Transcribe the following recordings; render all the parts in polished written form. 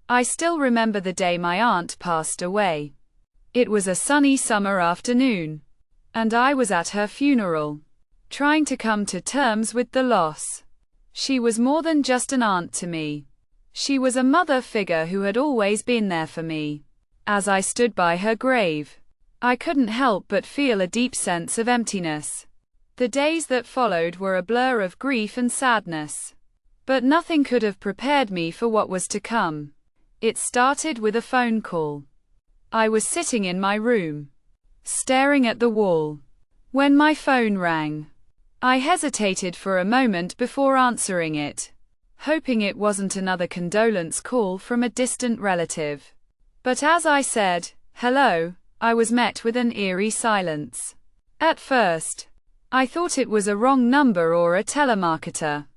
I still remember the day my aunt passed away. It was a sunny summer afternoon, and I was at her funeral, trying to come to terms with the loss. She was more than just an aunt to me. She was a mother figure who had always been there for me. As I stood by her grave, I couldn't help but feel a deep sense of emptiness. The days that followed were a blur of grief and sadness, but nothing could have prepared me for what was to come. It started with a phone call. I was sitting in my room, staring at the wall, when my phone rang. I hesitated for a moment before answering it, hoping it wasn't another condolence call from a distant relative. But as I said, "Hello," I was met with an eerie silence. At first, I thought it was a wrong number or a telemarketer.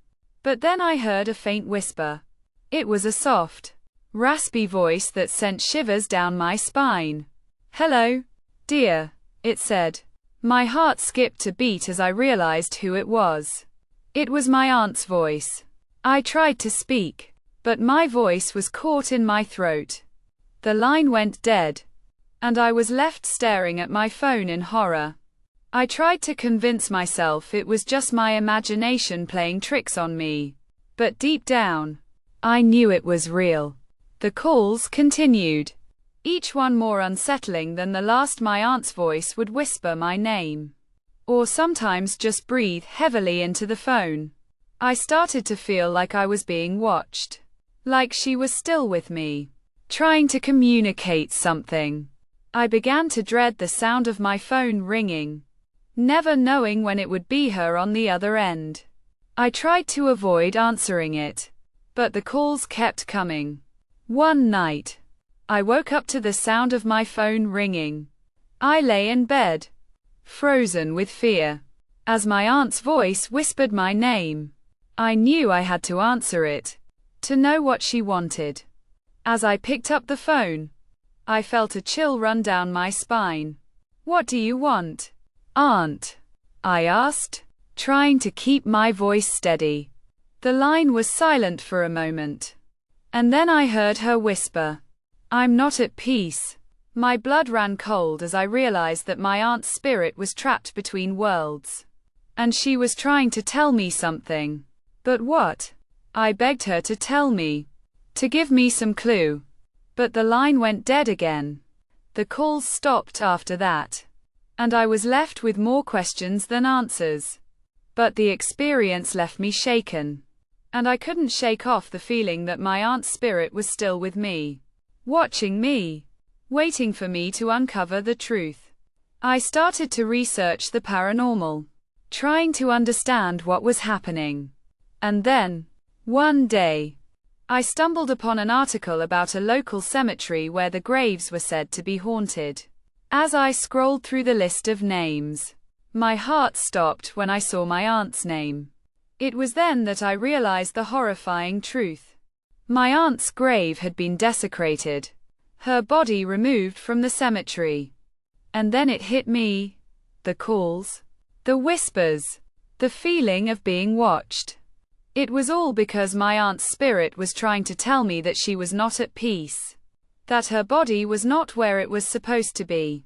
But then I heard a faint whisper. It was a soft, raspy voice that sent shivers down my spine. "Hello, dear," it said. My heart skipped a beat as I realized who it was. It was my aunt's voice. I tried to speak, but my voice was caught in my throat. The line went dead, and I was left staring at my phone in horror. I tried to convince myself it was just my imagination playing tricks on me. But deep down, I knew it was real. The calls continued, each one more unsettling than the last. My aunt's voice would whisper my name, or sometimes just breathe heavily into the phone. I started to feel like I was being watched, like she was still with me, trying to communicate something. I began to dread the sound of my phone ringing, never knowing when it would be her on the other end. I tried to avoid answering it, but the calls kept coming. One night, I woke up to the sound of my phone ringing. I lay in bed, frozen with fear, as my aunt's voice whispered my name. I knew I had to answer it, to know what she wanted. As I picked up the phone, I felt a chill run down my spine. "What do you want, Aunt?" I asked, trying to keep my voice steady. The line was silent for a moment, and then I heard her whisper, "I'm not at peace." My blood ran cold as I realized that my aunt's spirit was trapped between worlds, and she was trying to tell me something. But what? I begged her to tell me, to give me some clue. But the line went dead again. The calls stopped after that, and I was left with more questions than answers. But the experience left me shaken, and I couldn't shake off the feeling that my aunt's spirit was still with me, watching me, waiting for me to uncover the truth. I started to research the paranormal, trying to understand what was happening. And then, one day, I stumbled upon an article about a local cemetery where the graves were said to be haunted. As I scrolled through the list of names, my heart stopped when I saw my aunt's name. It was then that I realized the horrifying truth. My aunt's grave had been desecrated, her body removed from the cemetery. And then it hit me. The calls, the whispers, the feeling of being watched. It was all because my aunt's spirit was trying to tell me that she was not at peace, that her body was not where it was supposed to be.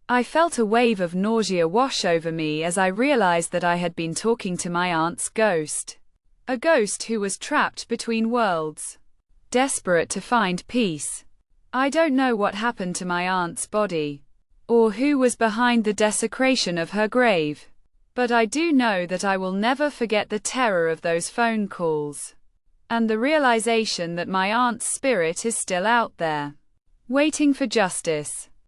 I felt a wave of nausea wash over me as I realized that I had been talking to my aunt's ghost. A ghost who was trapped between worlds, desperate to find peace. I don't know what happened to my aunt's body, or who was behind the desecration of her grave. But I do know that I will never forget the terror of those phone calls, and the realization that my aunt's spirit is still out there, waiting for justice.